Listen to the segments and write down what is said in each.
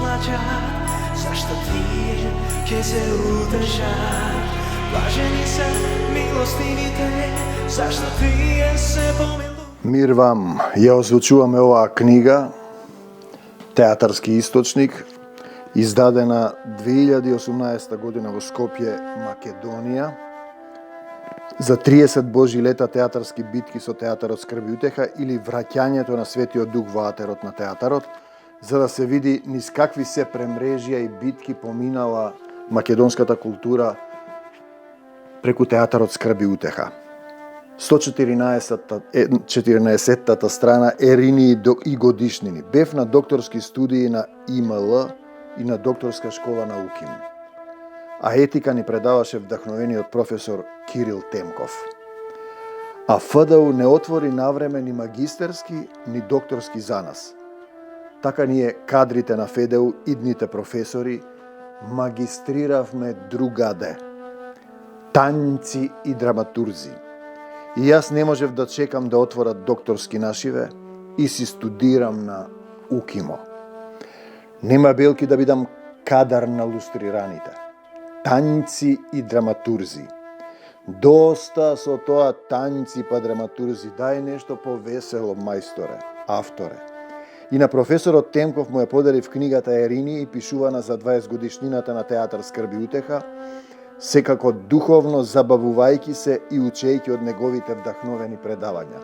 плачат, зашто тие ќе се утешат. Блажени се милостивите, зашто тие се помилуваат. Мир вам, ја озвучуваме оваа книга, Театарски источник, издадена 2018 година во Скопје, Македонија, за 30 Божи лета театарски битки со театарот Скрб и утеха или враќањето на Светиот Дух во атерот на театарот, за да се види низ какви се премрежија и битки поминала македонската култура преку театарот Скрб и утеха. 114-та страна ерини и годишнини. Бев на докторски студии на ИМЛ и на докторска школа на УКИМ. А етика ни предаваше вдахновениот професор Кирил Темков. А ФДУ не отвори навреме ни магистерски, ни докторски за нас. Така ние, кадрите на ФДУ, идните професори, магистриравме другаде. Танци и драматурзи. И јас не можев да чекам да отворат докторски нашиве и си студирам на УКИМО. Нема белки да бидам кадар на лустрираните. Танци и драматурзи. Доста со тоа танци па драматурзи. Дај нешто повесело, мајсторе, авторе. И на професорот Темков му ја подарив книгата Ерини и пишувана за 20 годишнината на театар Скрб и утеха, секако духовно забавувајќи се и учејќи од неговите вдахновени предавања.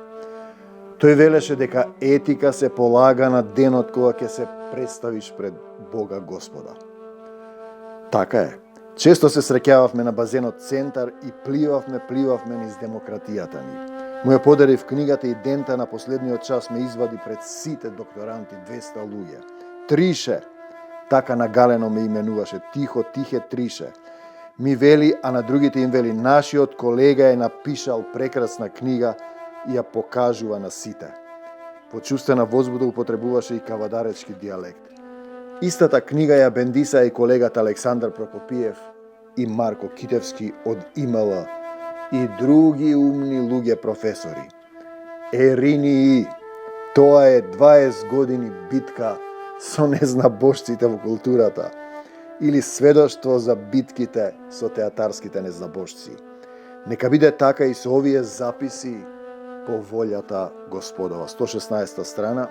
Тој велеше дека етика се полага на денот кога ќе се представиш пред Бога Господа. Така е. Често се среќававме на базенот Центар и пливавме низ демократијата ни. Му ја подарив книгата и дента на последниот час ме извади пред сите докторанти, 200 луѓе. Трише, така нагалено ме именуваше, тихе Трише. Ми вели, а на другите им вели, нашиот колега е напишал прекрасна книга и ја покажува на сите. По чувствена возбуда употребуваше и кавадаречки дијалект. Истата книга ја бендиса и колегата Александар Прокопиев и Марко Китевски од ИМЛ и други умни луѓе професори. Ерини, тоа е 20 години битка со незнабожците во културата или сведоштво за битките со театарските незнабожци. Нека биде така и со овие записи по волјата Господова. 116 страна.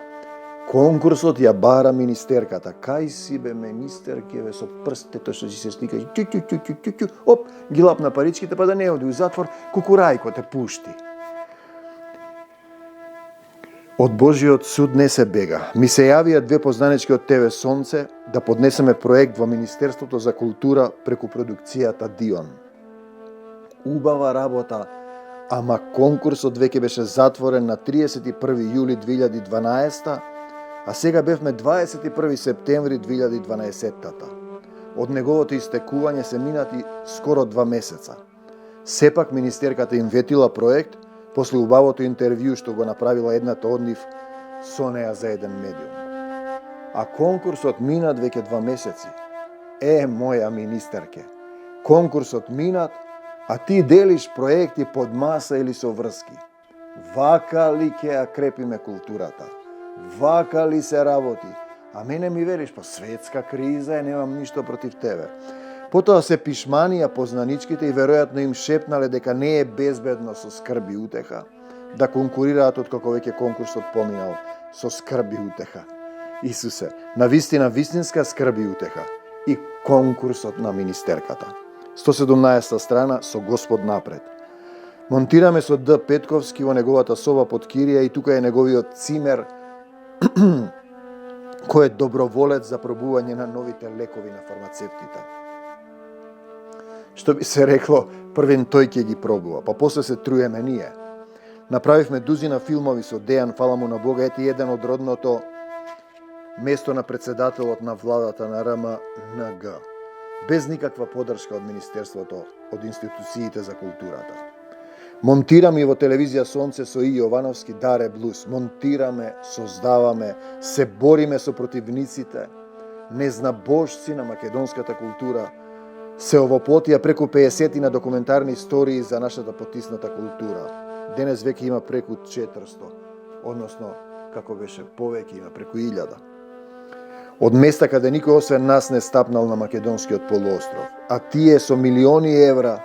Конкурсот ја бара министерката. Кај си бе министерке, со прстето што си се слика, оп, ги лапна паричките, па да не оди у затвор, кукурајко те пушти. Од Божиот суд не се бега. Ми се јавија две познанички од ТВ Сонце да поднесеме проект во Министерството за култура преку продукцијата Дион. Убава работа, ама конкурсот веќе беше затворен на 31 јули 2012, а сега бевме 21 септември 2012-тата. Од неговото истекување се минати скоро 2 месеца. Сепак министерката им ветила проект после убавото интервју што го направила едната од нив со неа за еден медиум. А конкурсот минат веќе 2 месеци. Моја министерке, конкурсот минат, а ти делиш проекти под маса или со врски. Вака ли ќе ја крепиме културата? Вака ли се работи? А мене ми велиш, па светска криза немам ништо против тебе. Потоа се пишманија познаничките и веројатно им шепнале дека не е безбедно со Скрб и утеха да конкурираат откако веќе конкурсот поминал со Скрб и утеха. Исусе, навистина вистинска Скрб и утеха и конкурсот на министерката. 117 страна со Господ напред. Монтираме со Д. Петковски во неговата соба под кирија и тука е неговиот цимер кој е доброволец за пробување на новите лекови на фармацевтите. Што би се рекло, првен тој ќе ги пробува, па после се труеме ние. Направивме дузина филмови со Дејан, фала му на Бога, ети еден од родното место на председателот на владата на РМНГ, без никаква поддршка од Министерството, од институциите за културата. Монтираме и во телевизија Сонце со И. Јовановски Даре Блус. Монтираме, создаваме, се бориме со противниците, незнабожци на македонската култура, се овоплотија преку 50 на документарни истории за нашата потисната култура. Денес веќе има преку 400, односно, како беше, повеќе има преку 1000. од места каде никој освен нас не стапнал на македонскиот полуостров, а тие со милиони евра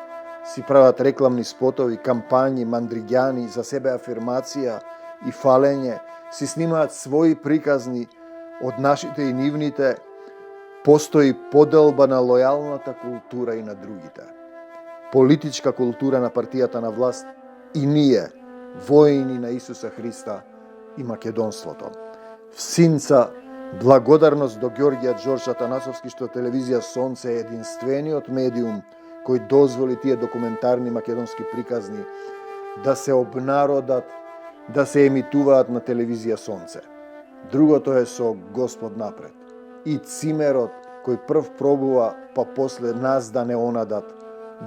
си прават рекламни спотови, кампањи, мандригјани, за себе афирмација и фалење, си снимаат своји приказни од нашите и нивните, постои поделба на лојалната култура и на другите. Политичка култура на партијата на власт и ние, воини на Исуса Христа и македонството. Всинца благодарност до Ѓорѓија Џорџ Атанасовски што телевизија Сонце е единствениот медиум кој дозволи тие документарни македонски приказни да се обнародат, да се емитуваат на телевизија Сонце. Другото е со Господ напред. И цимерот кој прв пробува, па после нас да не онадат,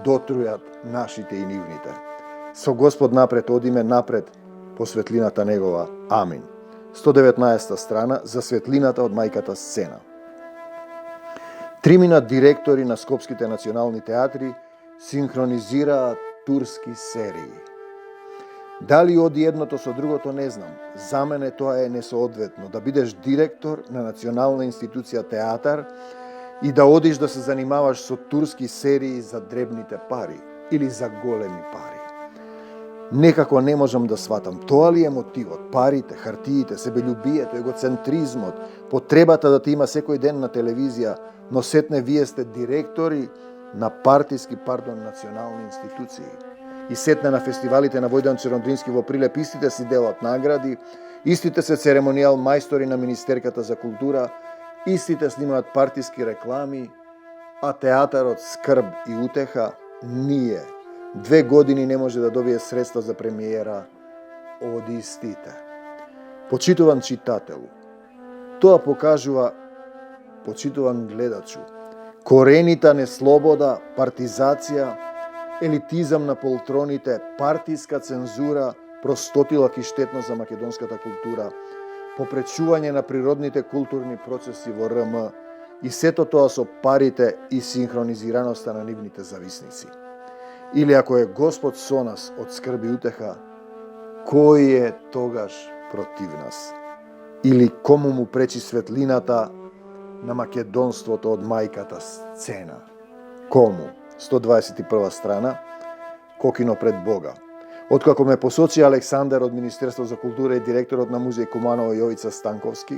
дотрујат нашите и нивните. Со Господ напред одиме напред по светлината Негова. Амин. 119 страна за светлината од мајката сцена. Тримина директори на Скопските национални театри синхронизираат турски серии. Дали оди едното со другото не знам. За мене тоа е несоодветно, да бидеш директор на национална институција театар и да одиш да се занимаваш со турски серии за дребните пари или за големи пари. Некако не можам да сватам, тоа ли е мотивот, парите, хартиите, себелюбието, егоцентризмот, потребата да те има секој ден на телевизија, но сетне вие сте директори на национални институции. И сетне на фестивалите на Војдан Чернодрински во Прилеп истите си делат награди, истите се церемонијал мајстори на Министерката за култура, истите снимаат партиски реклами, а театарот скрб и утеха ние. 2 години не може да добие средства за премиера од истите. Почитуван читателу, тоа покажува, почитуван гледачу, коренита неслобода, партизација, елитизам на полтроните, партиска цензура, простотила и штетно за македонската култура, попречување на природните културни процеси во РМ и сето тоа со парите и синхронизираноста на нивните зависници. Или ако е Господ со нас од скрби утеха, кој е тогаш против нас? Или кому му пречи светлината на македонството од мајката сцена? Кому? 121 страна, Кокино пред Бога. Откако ме посочи Александар од Министерство за култура и директорот на музеј Куманово Јовица Станковски,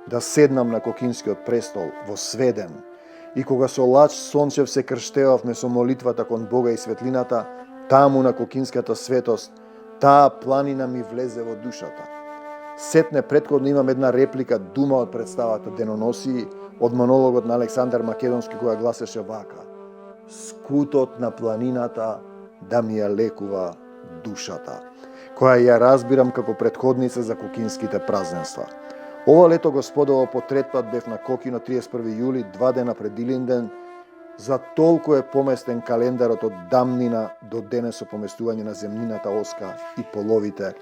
да седнам на Кокинскиот престол во Сведен, и кога со Лач Сончев се крштевавме со молитвата кон Бога и светлината, таму на Кокинската светост, таа планина ми влезе во душата. Сетне предходно имам една реплика дума од представата Деноносии, од монологот на Александар Македонски, која гласеше вака: скутот на планината да ми ја лекува душата, која ја разбирам како предходница за Кокинските празненства. Ова лето Господово по трет пат бев на Кокино 31 јули, 2 дена пред Илинден. За толку е поместен календарот од дамнина до денес со поместување на земнината оска и половите,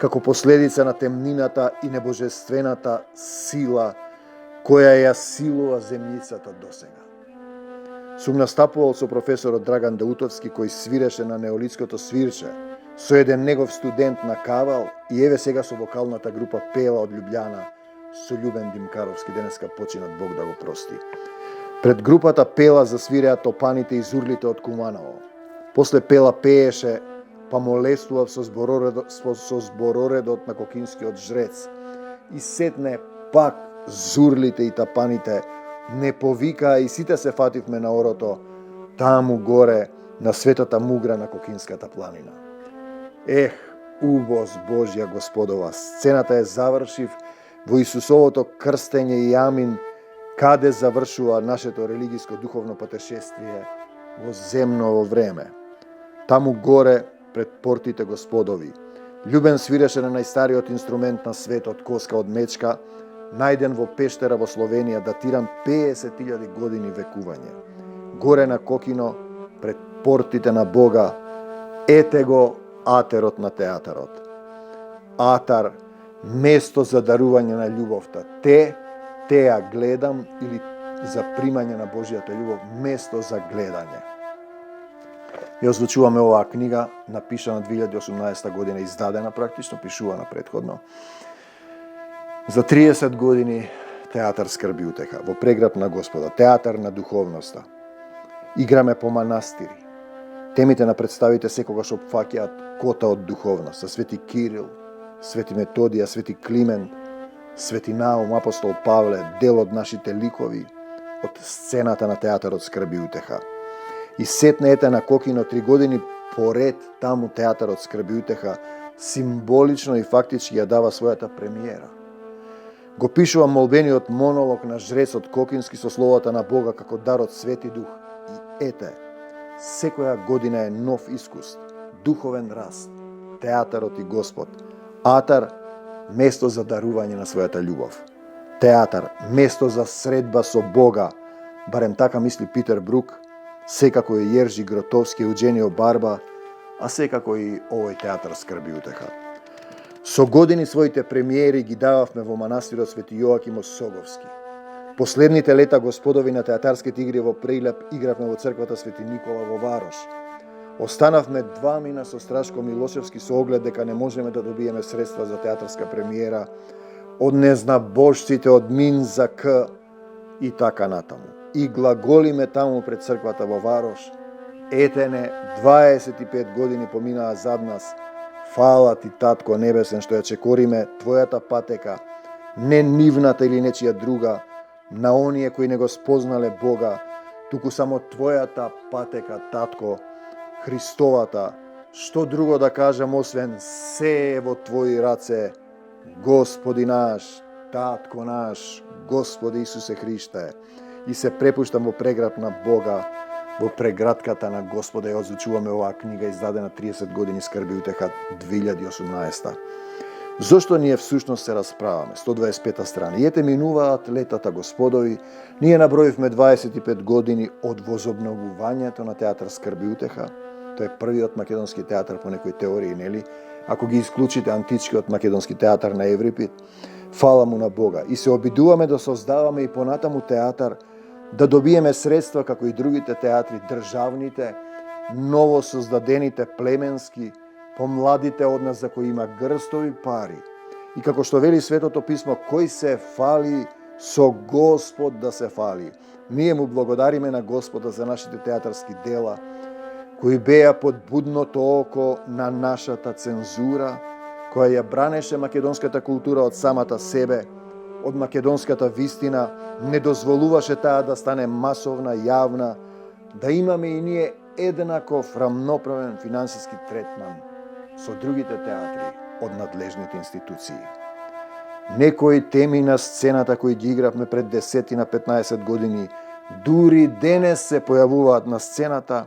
како последица на темнината и небожествената сила која ја силува земјицата досега. Сум настапувал со професорот Драган Даутовски, кој свиреше на неолитското свирче, со еден негов студент на Кавал и еве сега со вокалната група Пела од Љубљана, со Љубен Димкаровски, денеска починат Бог да го прости. Пред групата Пела засвиреа топаните и зурлите од Куманово. После Пела пееше, па молестував со збороредот на Кокинскиот жрец. И сетне пак зурлите и тапаните не повикаа и сите се фативме на орото, таму горе на светата мугра на Кокинската планина. Ех, убоз Божја Господова, сцената е завршив во Исусовото крстење и амин, каде завршува нашето религиско духовно патешествие во земново време. Таму горе пред портите Господови. Љубен свиреше на најстариот инструмент на светот, коска од мечка, најден во пештера во Словенија, датиран 50.000 години векување. Горе на Кокино, пред портите на Бога, ете го атерот на театарот. Атар, место за дарување на љубовта. Теа гледам, или за примање на Божјата љубов, место за гледање. Ја озвучуваме оваа книга, напишана 2018 година, издадена практично, пишувана предходно. За 30 години театар скрби утеха, во преград на Господа, театар на духовноста. Играме по манастири. Темите на представите секогаш опфаќаат кота од духовност. Свети Кирил, Свети Методија, Свети Климент, Свети Наум, Апостол Павле, дел од нашите ликови од сцената на театарот скрби утеха. И сетне ете на Кокино 3 години поред таму театарот скрби утеха символично и фактички ја дава својата премиера. Го пишува молбениот монолог на жрецот Кокински со словата на Бога како дар од Свети Дух. И ете, секоја година е нов искус, духовен раст, театарот и Господ. Атар, место за дарување на својата љубов. Театар, место за средба со Бога, барем така мисли Питер Брук, секако и Јержи Гротовски, Еудженио Барба, а секако и овој театар скрби утеха. Со години своите премиери ги дававме во манастирот Свети Јоаким Осоговски. Последните лета господови на театарските игри во Преилеп игравме во црквата Свети Никола во Варош. Останавме 2 мина со Страшко Милошевски со оглед дека не можеме да добиеме средства за театарска премиера од незнабожците од Мин за К и така натаму. И глаголиме таму пред црквата во Варош. Етене, 25 години поминаа зад нас. Фала ти, Татко Небесен, што ја чекориме Твојата патека, не нивната или нечија друга, на оние кои не го спознале Бога, туку само Твојата патека, Татко, Христовата. Што друго да кажам освен се е во Твои раце, Господи наш, Татко наш, Господи Исусе Христе. И се препуштам во преград на Бога, во преградката на Господа. Ја озвучуваме оваа книга издадена 30 години скрби утеха 2018. Зошто ние всушност се расправаме? 125 страна. И ете минуваат летата господови, ние наброивме 25 години од возобновувањето на театар скрби утеха. Тој е првиот македонски театар по некои теории, нели? Ако ги исклучите античкиот македонски театар на Еврипид, фала му на Бога. И се обидуваме да создаваме и понатаму театар, да добиеме средства како и другите театри, државните, ново создадените племенски, помладите од нас за кои има грстови пари. И како што вели Светото Писмо, кој се фали, со Господ да се фали. Ние му благодариме на Господа за нашите театарски дела, кои беа под будното око на нашата цензура, која ја бранеше македонската култура од самата себе, од македонската вистина, не дозволуваше таа да стане масовна, јавна, да имаме и ние еднаков рамноправен финансиски третман со другите театри од надлежните институции. Некои теми на сцената кои ги игравме пред 10 на 15 години, дури денес се појавуваат на сцената,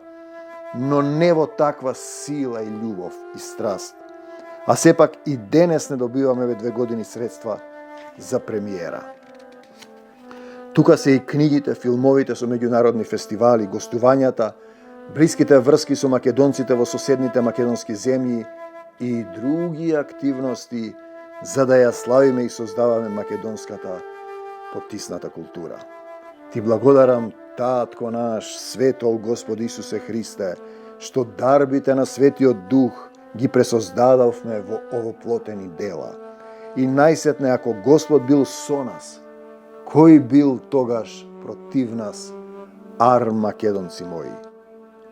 но не во таква сила и љубов и страст. А сепак и денес не добиваме ве 2 години средства за премиера. Тука се и книгите, филмовите со меѓународни фестивали, гостувањата, блиските врски со македонците во соседните македонски земји и други активности за да ја славиме и создаваме македонската потисната култура. Ти благодарам, Татко наш, светол Господи Исусе Христе, што дарбите на Светиот Дух ги пресоздадавме во овоплотени дела. И најсетне, ако Господ бил со нас, кој бил тогаш против нас, ар македонци мои?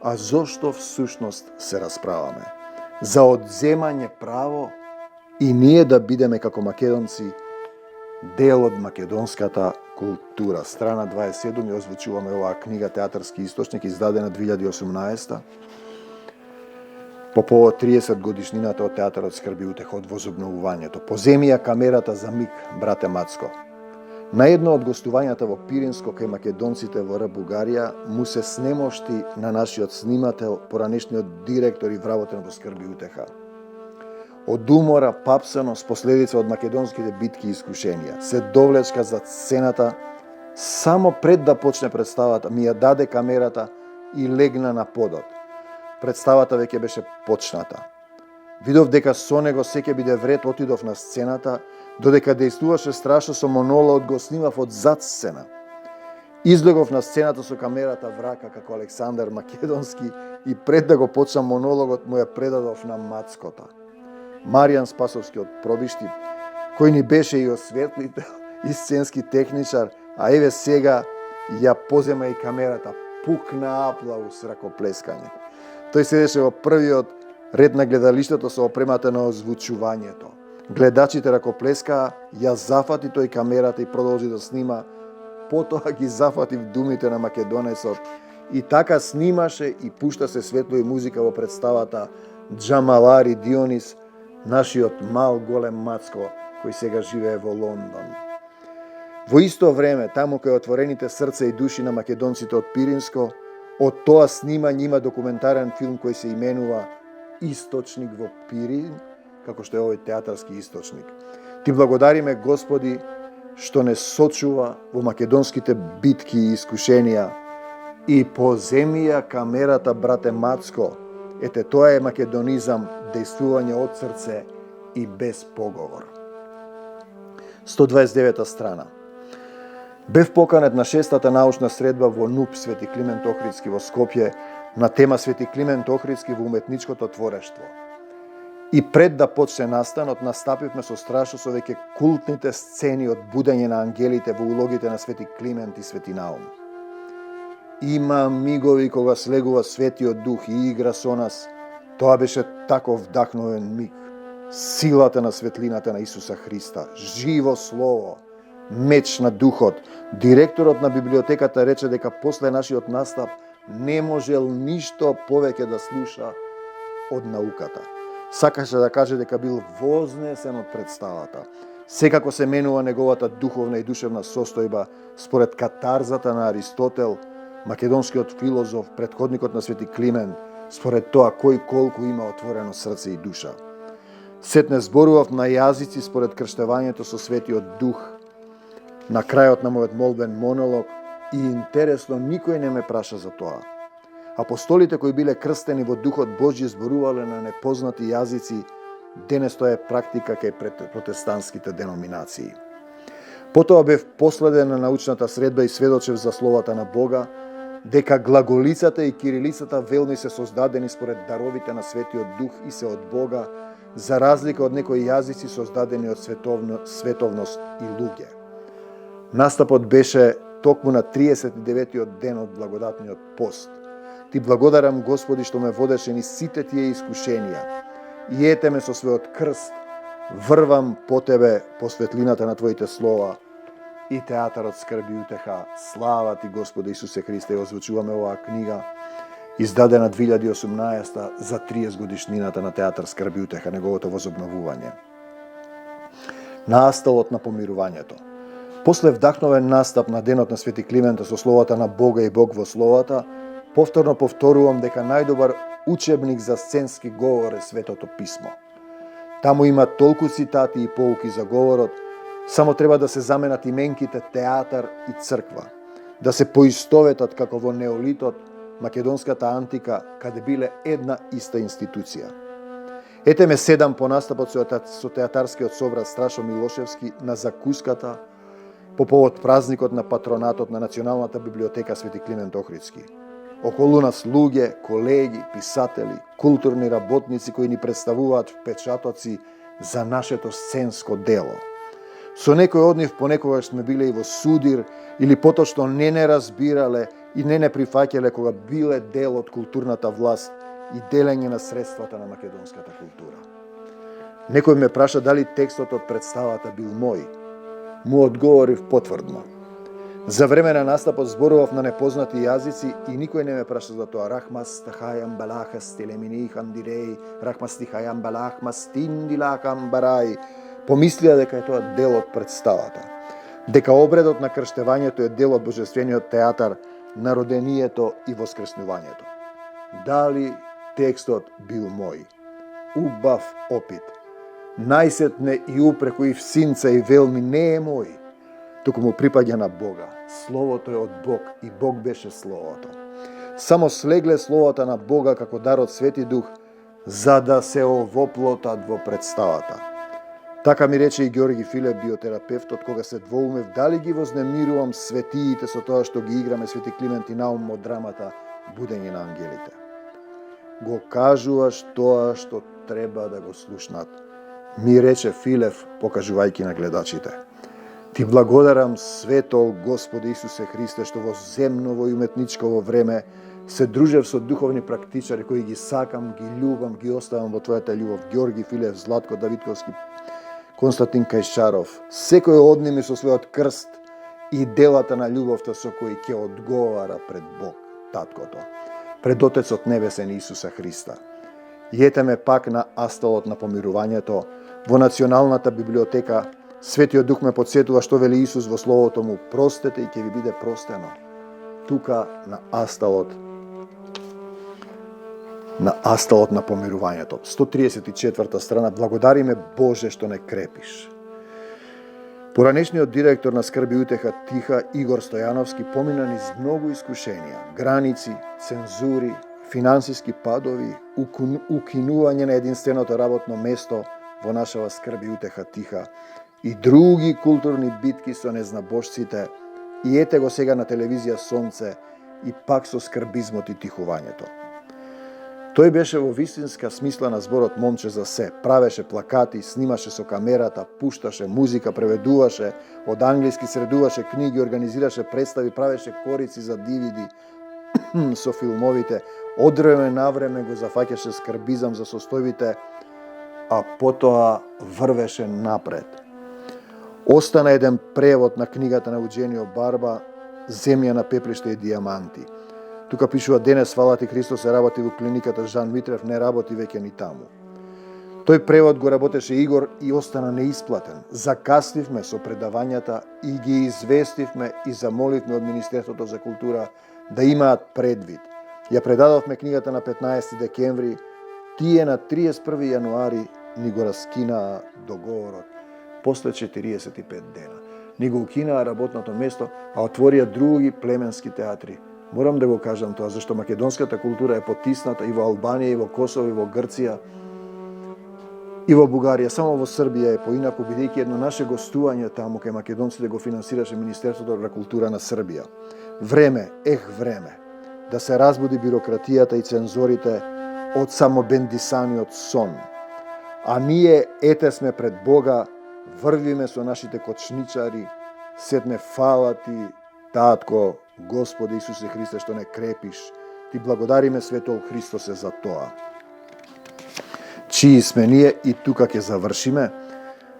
А зошто всушност се расправаме? За одземање право и ние да бидеме како македонци дел од македонската култура. Страна 27 ја озвучуваме оваа книга Театарски источник, издадена 2018 по повод 30 годишнината од театарот скрби утеха од возобновувањето. По земја камерата за миг, брате Мацко. На едно од гостувањата во Пиринско кај македонците во Бугарија му се снемошти на нашиот снимател, поранешниот директор и вработен во скрби утеха. Од умора, папсаност, последица од македонските битки и искушенија, се довлечка за сцената, само пред да почне представата, ми ја даде камерата и легна на подот. Представата веќе беше почната. Видов дека со него сеќе биде вред, отидов на сцената, додека дејствуваше страшно со монолог, го снимав од зад сцена. Излегов на сцената со камерата в рака како Александар Македонски и пред да го почнам монологот му ја предадов на Мацкота. Маријан Спасовски од Пробишти, кој ни беше и осветлител и сценски техничар, а еве сега ја позема и камерата, пукна аплаус, ракоплескање. Тој седеше во првиот ред на гледалиштето со опремата на озвучувањето. Гледачите ракоплескаа, ја зафати тој камерата и продолжи да снима, потоа ги зафати в думите на македонецот и така снимаше и пушта се светло и музика во представата Джамалари Дионис, нашиот мал голем мацко, кој сега живее во Лондон. Во исто време, таму кај отворените срца и души на македонците од Пиринско, од тоа снимање има документарен филм кој се именува Источник во Пирин, како што е овој театарски источник. Ти благодариме, Господи, што не сочува во македонските битки и искушенија и поземија камерата, брате Мацко. Ете, тоа е македонизам, дејствување од срце и без поговор. 129 страна. Бев поканет на 6-та научна средба во НУП Свети Климент Охридски во Скопје на тема Свети Климент Охридски во уметничкото творештво. И пред да почне настанот, настапивме со Страшо со веќе култните сцени од будење на ангелите во улогите на Свети Климент и Свети Наум. Има мигови кога слегува Светиот Дух и игра со нас. Тоа беше таков вдахновен миг. Силата на светлината на Исуса Христа, живо слово, меч на духот. Директорот на библиотеката рече дека после нашиот настап не можел ништо повеќе да слуша од науката. Сакаше да каже дека бил вознесен од представата. Секако се менува неговата духовна и душевна состојба според катарзата на Аристотел, македонскиот филозоф, претходникот на Свети Климент, според тоа кој колку има отворено срце и душа. Сетне зборував на јазици според крштевањето со Светиот Дух, на крајот на мојот молбен монолог, и интересно никој не ме праша за тоа. Апостолите кои биле крстени во Духот Божји зборувале на непознати јазици, денес тоа е практика кај протестантските деноминации. Потоа бев последен на научната средба и сведочев за словата на Бога, дека глаголицата и кирилицата велни се создадени според даровите на Светиот Дух и се од Бога, за разлика од некои јазици создадени од световност и луѓе. Настапот беше токму на 39-тиот ден од благодатниот пост. Ти благодарам, Господи, што ме водеше низ сите тие искушенија. И ете ме со својот крст, врвам по Тебе по светлината на Твоите слова и театарот скрби утеха. Слава Ти, Господи Исусе Христе, озвучуваме оваа книга, издадена 2018 за 30 годишнината на театар скрби утеха, неговото возобновување. Насталот на помирувањето. После вдахновен настап на денот на Свети Климента со словата на Бога и Бог во словата, повторно повторувам дека најдобар учебник за сценски говор е Светото Писмо. Таму има толку цитати и поуки за говорот, само треба да се заменат именките театар и црква, да се поистоветат како во неолитот, македонската антика, каде биле една иста институција. Ете ме седам по настапот со театарскиот собрат Страшо Милошевски на закуската по повод празникот на патронатот на Националната библиотека Свети Климент Охридски. Околу нас луѓе, колеги, писатели, културни работници кои ни представуваат впечатоци за нашето сценско дело. Со некој од нив понекогаш сме биле и во судир или поточно не разбирале и не прифаќале кога биле дел од културната власт и делење на средствата на македонската култура. Некој ме праша дали текстот од представата бил мој. Му одговорив потврдно. За време на настапот зборував на непознати јазици и никој не ме праша за тоа. Рахмас тахајам балахас телеминихам дирей, рахмас тихајам балахмас тиндилакам барај. Помислија дека е тоа дел од представата. Дека обредот на крштевањето е дел од божествениот театар на родението и воскреснувањето. Дали текстот бил мој? Убав опит. Најсетне и упреку и всинца и велми не е мој, туку му припаѓа на Бога. Словото е од Бог и Бог беше Словото. Само слегле Словото на Бога како дар од Свети Дух, за да се овоплотат во представата. Така ми рече и Георги Филеп, биотерапевтот, кога се двоумев дали ги вознемирувам светиите со тоа што ги играме Свети Климент и Наум од драмата Будење на ангелите. Го кажуваш тоа што треба да го слушнат, ми рече Филев, покажувајќи на гледачите. Ти благодарам, светол Господи Исусе Христе, што во земново и уметничково време се дружев со духовни практичари кои ги сакам, ги љубам, ги оставам во Твојата љубов. Георги Филев, Златко Давидковски, Константин Кајшаров, секој од ними со својот крст и делата на љубовта со кои ќе одговара пред Бог, Таткото, пред Отецот Небесен Исуса Христа. Јете ме пак на астолот на помирувањето, во Националната библиотека. Светиот Дух ме подсетува што вели Исус во Словото му: простете и ќе ви биде простено. Тука на астолот на помирувањето. 134 страна. Благодариме Боже што не крепиш. Поранешниот директор на Скрби утеха тиха Игор Стојановски помина низ многу искушенија, граници, цензури, финансиски падови, укинување на единственото работно место во нашава Скрби утеха тиха и други културни битки со незнабожците, и ете го сега на телевизија Сонце и пак со скрбизмот и тихувањето. Тој беше во вистинска смисла на зборот момче за се. Правеше плакати, снимаше со камерата, пушташе музика, преведуваше, од англиски средуваше книги, организираше представи, правеше корици за DVD со филмовите. Од време на време го зафаќаше скрбизам за состојбите, а потоа врвеше напред. Остана еден превод на книгата на Уџенио Барба "Земја на пеплиште и дијаманти". Тука пишува: денес, фала ти Христос, се работи во клиниката Жан Митрев, не работи веќе ни таму. Тој превод го работеше Игор и остана неисплатен. Закасливме со предавањата и ги известивме и замоливме од Министерството за култура да имаат предвид. Ја предадовме книгата на 15 декември, тие на 31 јануари ни го раскинаа договорот. После 45 дена. Ни го укинаа работното место, а отворија други племенски театри. Морам да го кажам тоа, зашто македонската култура е потисната и во Албанија, и во Косово, и во Грција, и во Бугарија. Само во Србија е поинаку, бидејќи едно наше гостување таму кај македонците го финансираше Министерството на култура на Србија. Време да се разбуди бирократијата и цензорите од самобендисаниот сон. А ние ете сме пред Бога, врвиме со нашите кочничари, сетне фала ти, Татко, Господи Исусе Христе, што не крепиш. Ти благодариме, светол Христосе, за тоа. Чии сме ние, и тука ќе завршиме,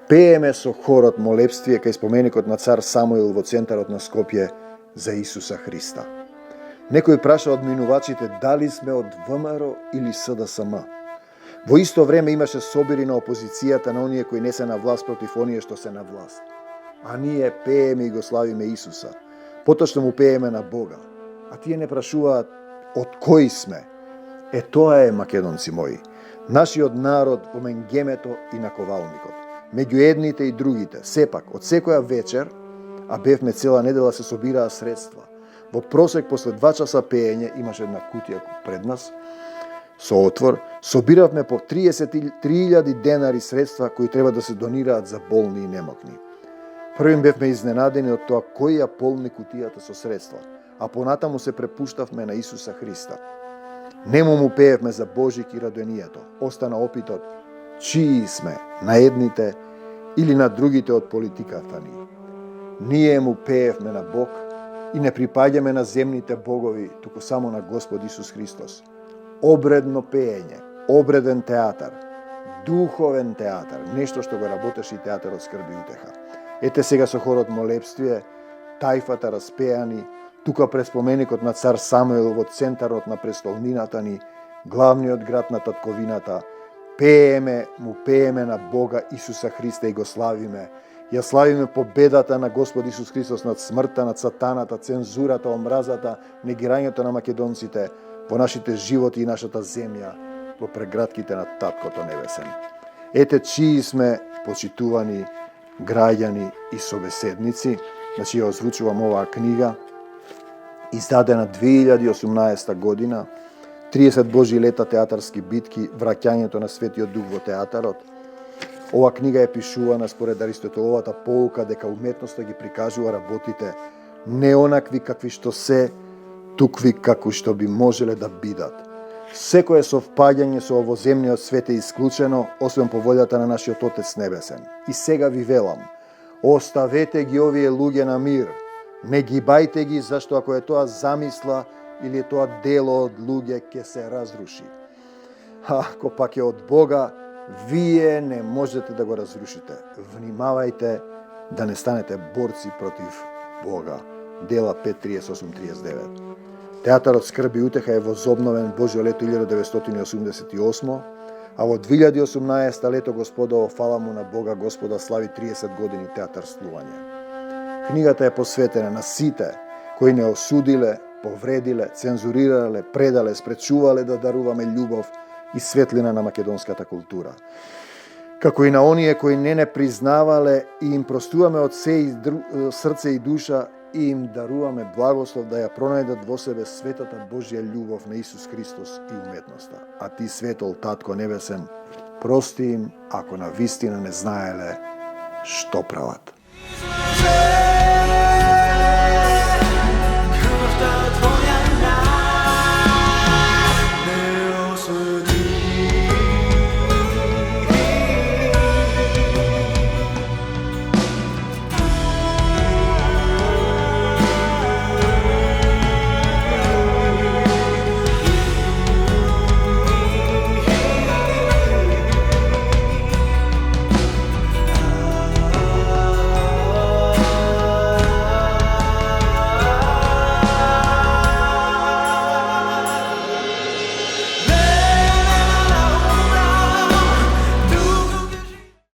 пееме со хорот молебствие кај споменикот на цар Самуил во центарот на Скопје за Исуса Христа. Некој праша од минувачите дали сме од ВМРО или СДСМ. Во исто време имаше собири на опозицијата, на оние кои не се на власт против оние што се на власт. А ние пееме и го славиме Исуса. Поточно му пееме на Бога. А тие не прашуваат од кои сме. Тоа е, македонци мои, нашиот народ во менгемето и на ковалникот. Меѓу едните и другите, сепак, од секоја вечер, а бевме цела недела, се собираа средства. Во просек, после 2 часа пеење, имаше една кутија пред нас, со отвор, собиравме по 33.000 денари средства кои треба да се донираат за болни и немокни. Првим бевме изненадени од тоа кој ја полни кутијата со средства, а понатаму се препуштавме на Исуса Христа. Нему му пеевме за Божик и радоенијето. Остана опитот, чии сме, на едните или на другите од политиката ни. Ние му пеевме на Бог и не припаѓаме на земните богови, туку само на Господ Исус Христос. Обредно пеење, обреден театар, духовен театар, нешто што го работеше и театарот Скрби утеха. Ете сега со хорот молебствие, тајфата распеани, тука пред споменикот на цар Самуил во центарот на престолнината ни, главниот град на татковината, му пееме на Бога Исуса Христа и го славиме. Ја славиме победата на Господ Исус Христос над смртта, над сатаната, цензурата, омразата, негирањето на македонците во нашите животи и нашата земја, во прегратките на Таткото Небесен. Ете чии сме, почитувани граѓани и собеседници, значи ја озвучувам оваа книга, издадена 2018 година, 30 Божји лета театарски битки, враќањето на Светиот Дух во театарот. Ова книга е пишувана според Аристотеловата поука дека уметноста ги прикажува работите не онакви какви што се, тукви како што би можеле да бидат. Секое совпаѓање со овоземниот свет е исклучено, освен по волјата на нашиот Отец Небесен. И сега ви велам, Оставете ги овие луѓе на мир. Не ги бајте ги, зашто ако е тоа замисла или е тоа дело од луѓе, ќе се разруши. Ако пак е од Бога, вие не можете да го разрушите. Внимавајте да не станете борци против Бога. Дела 5:38-39. Театарот Скрби и утеха е возобновен Божјо лето 1988, а во 2018 лето Господово фала му на Бога Господа слави 30 години театарствување. Книгата е посветена на сите кои не осудиле, повредиле, цензурирале, предале, спречувале да даруваме љубов и светлина на македонската култура. Како и на оние кои не признавале и им простуваме од срце и душа и им даруваме благослов да ја пронајдат во себе светата Божја љубов на Исус Христос и уметноста. А ти, светол Татко Небесен, прости им ако на вистина не знаеле што прават.